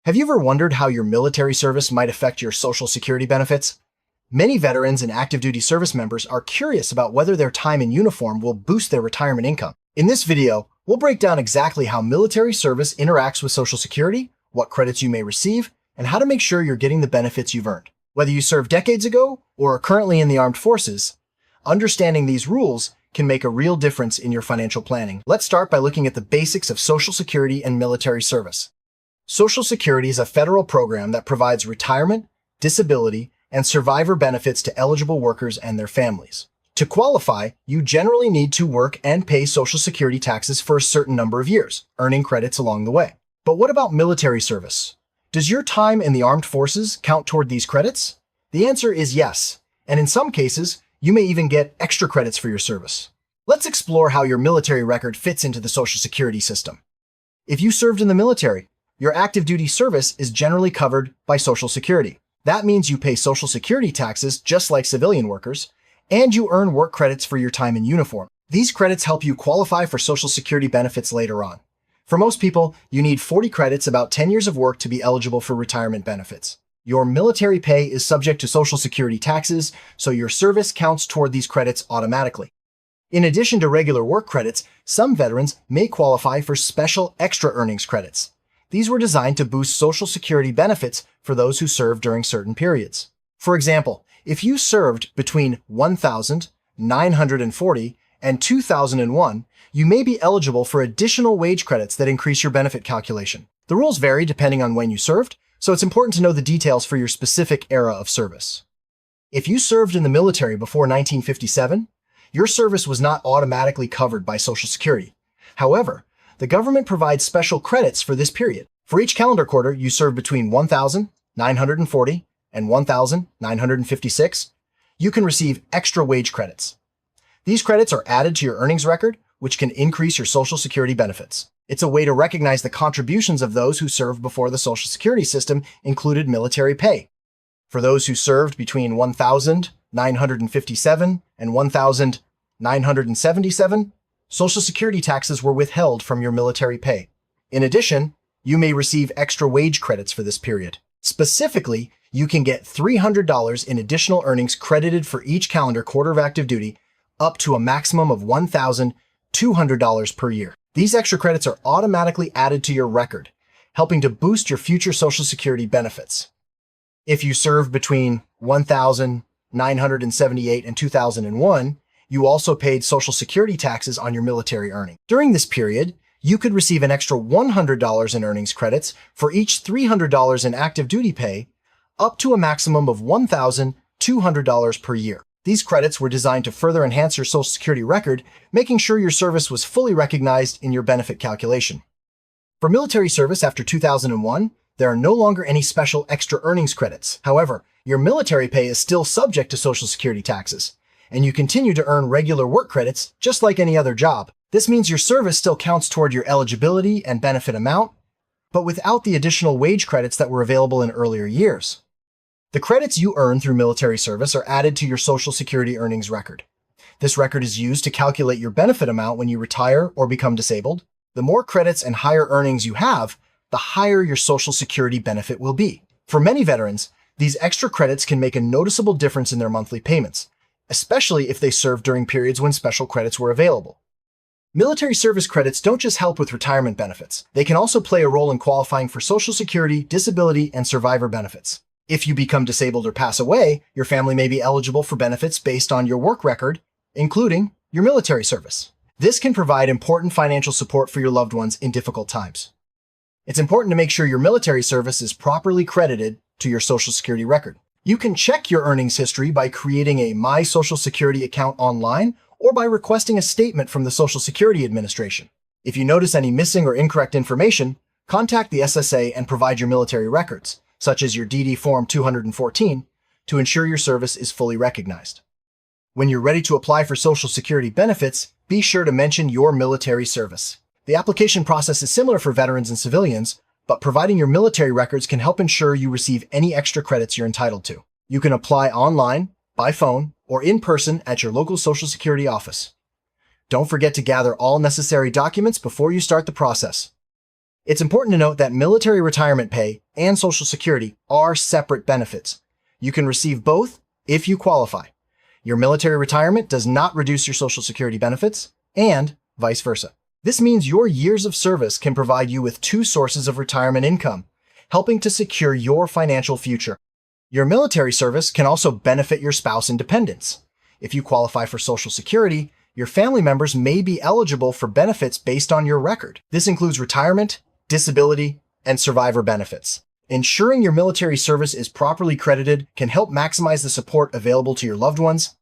Have you ever wondered how your military service might affect your Social Security benefits? Many veterans and active duty service members are curious about whether their time in uniform will boost their retirement income. In this video, we'll break down exactly how military service interacts with Social Security, what credits you may receive, and how to make sure you're getting the benefits you've earned. Whether you served decades ago or are currently in the armed forces, understanding these rules can make a real difference in your financial planning. Let's start by looking at the basics of Social Security and military service. Social Security is a federal program that provides retirement, disability, and survivor benefits to eligible workers and their families. To qualify, you generally need to work and pay Social Security taxes for a certain number of years, earning credits along the way. But what about military service? Does your time in the armed forces count toward these credits? The answer is yes, and in some cases, you may even get extra credits for your service. Let's explore how your military record fits into the Social Security system. If you served in the military, your active duty service is generally covered by Social Security. That means you pay Social Security taxes just like civilian workers, and you earn work credits for your time in uniform. These credits help you qualify for Social Security benefits later on. For most people, you need 40 credits, about 10 years of work, to be eligible for retirement benefits. Your military pay is subject to Social Security taxes, so your service counts toward these credits automatically. In addition to regular work credits, some veterans may qualify for special extra earnings credits. These were designed to boost Social Security benefits for those who served during certain periods. For example, if you served between 1940 and 2001, you may be eligible for additional wage credits that increase your benefit calculation. The rules vary depending on when you served, so it's important to know the details for your specific era of service. If you served in the military before 1957, your service was not automatically covered by Social Security. However, the government provides special credits for this period. For each calendar quarter you served between 1940 and 1956, you can receive extra wage credits. These credits are added to your earnings record, which can increase your Social Security benefits. It's a way to recognize the contributions of those who served before the Social Security system included military pay. For those who served between 1957 and 1977, Social Security taxes were withheld from your military pay. In addition, you may receive extra wage credits for this period. Specifically, you can get $300 in additional earnings credited for each calendar quarter of active duty, up to a maximum of $1,200 per year. These extra credits are automatically added to your record, helping to boost your future Social Security benefits. If you served between 1978 and 2001, you also paid Social Security taxes on your military earning. During this period, you could receive an extra $100 in earnings credits for each $300 in active duty pay, up to a maximum of $1,200 per year. These credits were designed to further enhance your Social Security record, making sure your service was fully recognized in your benefit calculation. For military service after 2001, there are no longer any special extra earnings credits. However, your military pay is still subject to Social Security taxes, and you continue to earn regular work credits just like any other job. This means your service still counts toward your eligibility and benefit amount, but without the additional wage credits that were available in earlier years. The credits you earn through military service are added to your Social Security earnings record. This record is used to calculate your benefit amount when you retire or become disabled. The more credits and higher earnings you have, the higher your Social Security benefit will be. For many veterans, these extra credits can make a noticeable difference in their monthly payments, especially if they served during periods when special credits were available. Military service credits don't just help with retirement benefits. They can also play a role in qualifying for Social Security, disability, and survivor benefits. If you become disabled or pass away, your family may be eligible for benefits based on your work record, including your military service. This can provide important financial support for your loved ones in difficult times. It's important to make sure your military service is properly credited to your Social Security record. You can check your earnings history by creating a My Social Security account online or by requesting a statement from the Social Security Administration. If you notice any missing or incorrect information, contact the SSA and provide your military records, such as your DD Form 214, to ensure your service is fully recognized. When you're ready to apply for Social Security benefits, be sure to mention your military service. The application process is similar for veterans and civilians, but providing your military records can help ensure you receive any extra credits you're entitled to. You can apply online, by phone, or in person at your local Social Security office. Don't forget to gather all necessary documents before you start the process. It's important to note that military retirement pay and Social Security are separate benefits. You can receive both if you qualify. Your military retirement does not reduce your Social Security benefits, and vice versa. This means your years of service can provide you with two sources of retirement income, helping to secure your financial future. Your military service can also benefit your spouse and dependents. If you qualify for Social Security, your family members may be eligible for benefits based on your record. This includes retirement, disability, and survivor benefits. Ensuring your military service is properly credited can help maximize the support available to your loved ones.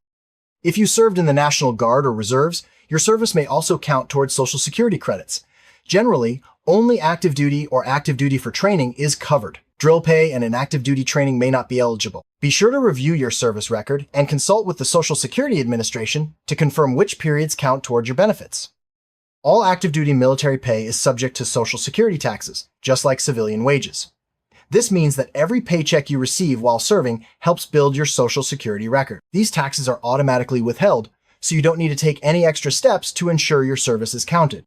If you served in the National Guard or Reserves, your service may also count towards Social Security credits. Generally, only active duty or active duty for training is covered. Drill pay and inactive duty training may not be eligible. Be sure to review your service record and consult with the Social Security Administration to confirm which periods count toward your benefits. All active duty military pay is subject to Social Security taxes, just like civilian wages. This means that every paycheck you receive while serving helps build your Social Security record. These taxes are automatically withheld, so you don't need to take any extra steps to ensure your service is counted.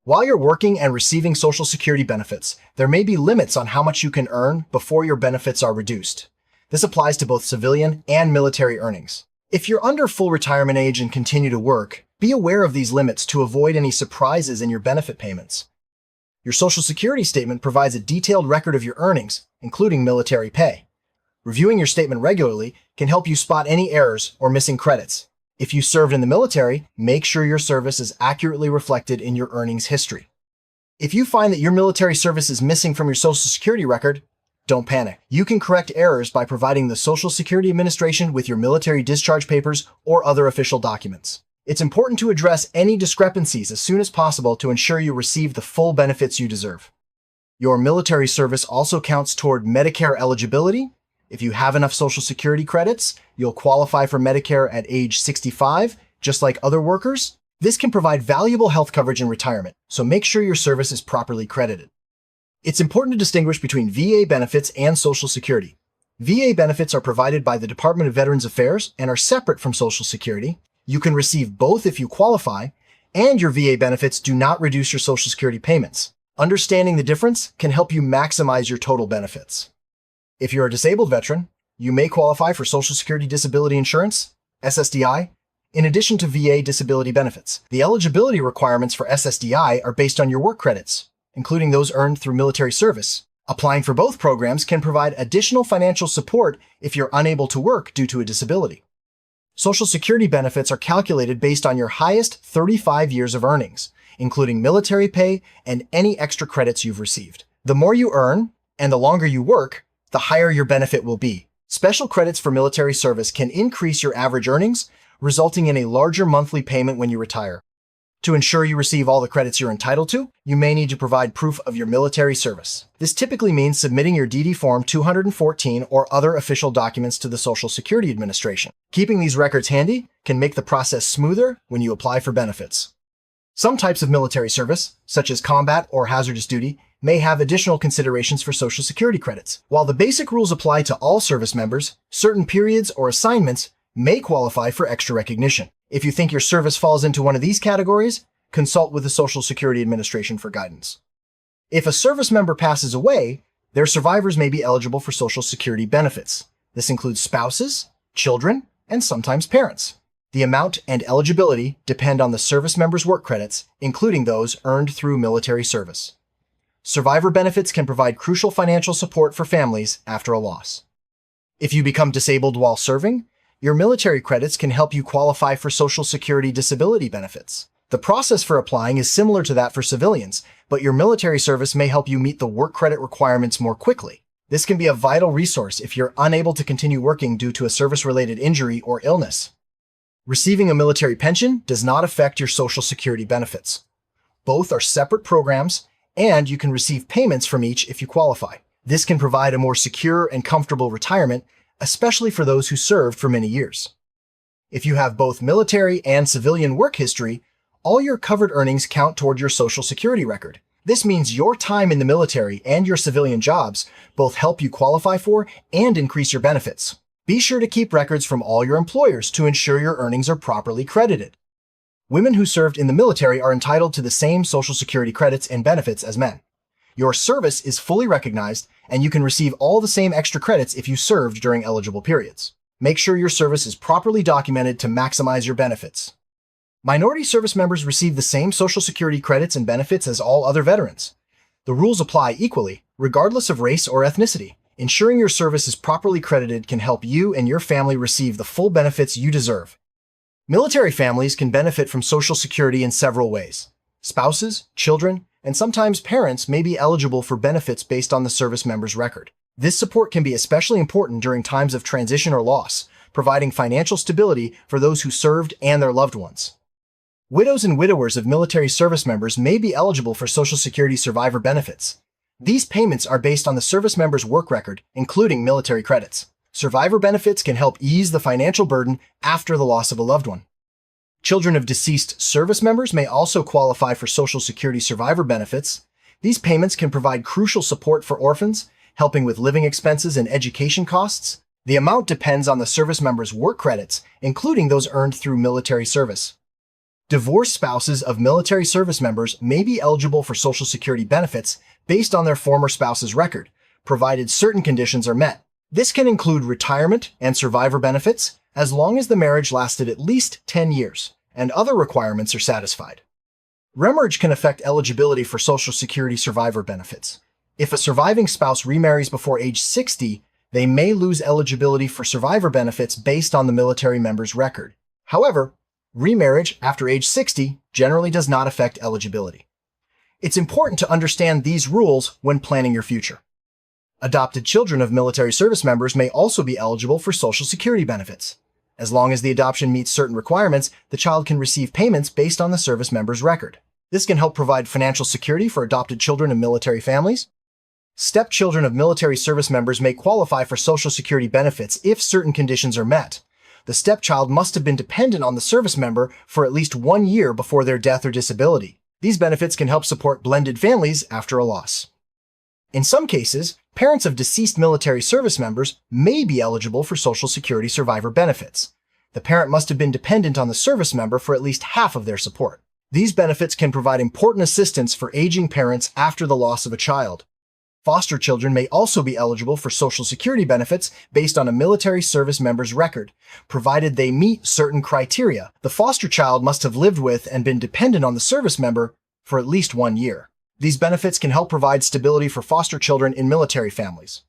While you're working and receiving Social Security benefits, there may be limits on how much you can earn before your benefits are reduced. This applies to both civilian and military earnings. If you're under full retirement age and continue to work, be aware of these limits to avoid any surprises in your benefit payments. Your Social Security statement provides a detailed record of your earnings, including military pay. Reviewing your statement regularly can help you spot any errors or missing credits. If you served in the military, make sure your service is accurately reflected in your earnings history. If you find that your military service is missing from your Social Security record, don't panic. You can correct errors by providing the Social Security Administration with your military discharge papers or other official documents. It's important to address any discrepancies as soon as possible to ensure you receive the full benefits you deserve. Your military service also counts toward Medicare eligibility. If you have enough Social Security credits, you'll qualify for Medicare at age 65, just like other workers. This can provide valuable health coverage in retirement, so make sure your service is properly credited. It's important to distinguish between VA benefits and Social Security. VA benefits are provided by the Department of Veterans Affairs and are separate from Social Security. You can receive both if you qualify, and your VA benefits do not reduce your Social Security payments. Understanding the difference can help you maximize your total benefits. If you're a disabled veteran, you may qualify for Social Security Disability Insurance, SSDI, in addition to VA disability benefits. The eligibility requirements for SSDI are based on your work credits, including those earned through military service. Applying for both programs can provide additional financial support if you're unable to work due to a disability. Social Security benefits are calculated based on your highest 35 years of earnings, including military pay and any extra credits you've received. The more you earn and the longer you work, the higher your benefit will be. Special credits for military service can increase your average earnings, resulting in a larger monthly payment when you retire. To ensure you receive all the credits you're entitled to, you may need to provide proof of your military service. This typically means submitting your DD Form 214 or other official documents to the Social Security Administration. Keeping these records handy can make the process smoother when you apply for benefits. Some types of military service, such as combat or hazardous duty, may have additional considerations for Social Security credits. While the basic rules apply to all service members, certain periods or assignments may qualify for extra recognition. If you think your service falls into one of these categories, consult with the Social Security Administration for guidance. If a service member passes away, their survivors may be eligible for Social Security benefits. This includes spouses, children, and sometimes parents. The amount and eligibility depend on the service member's work credits, including those earned through military service. Survivor benefits can provide crucial financial support for families after a loss. If you become disabled while serving, your military credits can help you qualify for Social Security disability benefits. The process for applying is similar to that for civilians, but your military service may help you meet the work credit requirements more quickly. This can be a vital resource if you're unable to continue working due to a service-related injury or illness. Receiving a military pension does not affect your Social Security benefits. Both are separate programs, and you can receive payments from each if you qualify. This can provide a more secure and comfortable retirement, especially for those who served for many years. If you have both military and civilian work history, all your covered earnings count toward your Social Security record. This means your time in the military and your civilian jobs both help you qualify for and increase your benefits. Be sure to keep records from all your employers to ensure your earnings are properly credited. Women who served in the military are entitled to the same Social Security credits and benefits as men. Your service is fully recognized, and you can receive all the same extra credits if you served during eligible periods. Make sure your service is properly documented to maximize your benefits. Minority service members receive the same Social Security credits and benefits as all other veterans. The rules apply equally, regardless of race or ethnicity. Ensuring your service is properly credited can help you and your family receive the full benefits you deserve. Military families can benefit from Social Security in several ways. Spouses, children, and sometimes parents may be eligible for benefits based on the service member's record. This support can be especially important during times of transition or loss, providing financial stability for those who served and their loved ones. Widows and widowers of military service members may be eligible for Social Security survivor benefits. These payments are based on the service member's work record, including military credits. Survivor benefits can help ease the financial burden after the loss of a loved one. Children of deceased service members may also qualify for Social Security survivor benefits. These payments can provide crucial support for orphans, helping with living expenses and education costs. The amount depends on the service member's work credits, including those earned through military service. Divorced spouses of military service members may be eligible for Social Security benefits based on their former spouse's record, provided certain conditions are met. This can include retirement and survivor benefits, as long as the marriage lasted at least 10 years, and other requirements are satisfied. Remarriage can affect eligibility for Social Security survivor benefits. If a surviving spouse remarries before age 60, they may lose eligibility for survivor benefits based on the military member's record. However, remarriage after age 60 generally does not affect eligibility. It's important to understand these rules when planning your future. Adopted children of military service members may also be eligible for Social Security benefits. As long as the adoption meets certain requirements, the child can receive payments based on the service member's record. This can help provide financial security for adopted children of military families. Stepchildren of military service members may qualify for Social Security benefits if certain conditions are met. The stepchild must have been dependent on the service member for at least 1 year before their death or disability. These benefits can help support blended families after a loss. In some cases, parents of deceased military service members may be eligible for Social Security survivor benefits. The parent must have been dependent on the service member for at least half of their support. These benefits can provide important assistance for aging parents after the loss of a child. Foster children may also be eligible for Social Security benefits based on a military service member's record, provided they meet certain criteria. The foster child must have lived with and been dependent on the service member for at least 1 year. These benefits can help provide stability for foster children in military families.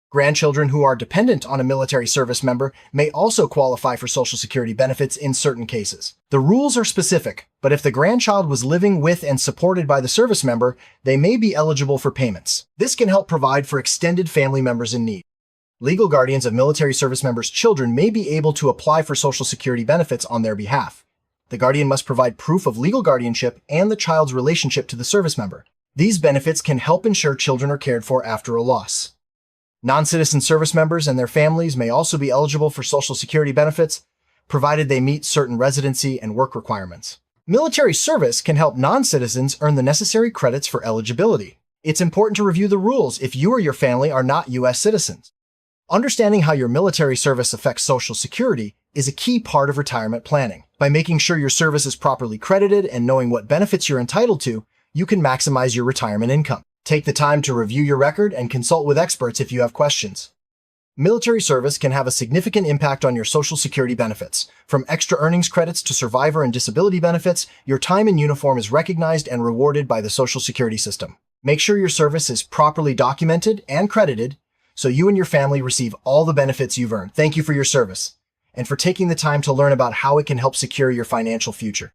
Grandchildren who are dependent on a military service member may also qualify for Social Security benefits in certain cases. The rules are specific, but if the grandchild was living with and supported by the service member, they may be eligible for payments. This can help provide for extended family members in need. Legal guardians of military service members' children may be able to apply for Social Security benefits on their behalf. The guardian must provide proof of legal guardianship and the child's relationship to the service member. These benefits can help ensure children are cared for after a loss. Non-citizen service members and their families may also be eligible for Social Security benefits, provided they meet certain residency and work requirements. Military service can help non-citizens earn the necessary credits for eligibility. It's important to review the rules if you or your family are not U.S. citizens. Understanding how your military service affects Social Security is a key part of retirement planning. By making sure your service is properly credited and knowing what benefits you're entitled to, you can maximize your retirement income. Take the time to review your record and consult with experts if you have questions. Military service can have a significant impact on your Social Security benefits. From extra earnings credits to survivor and disability benefits, your time in uniform is recognized and rewarded by the Social Security system. Make sure your service is properly documented and credited so you and your family receive all the benefits you've earned. Thank you for your service and for taking the time to learn about how it can help secure your financial future.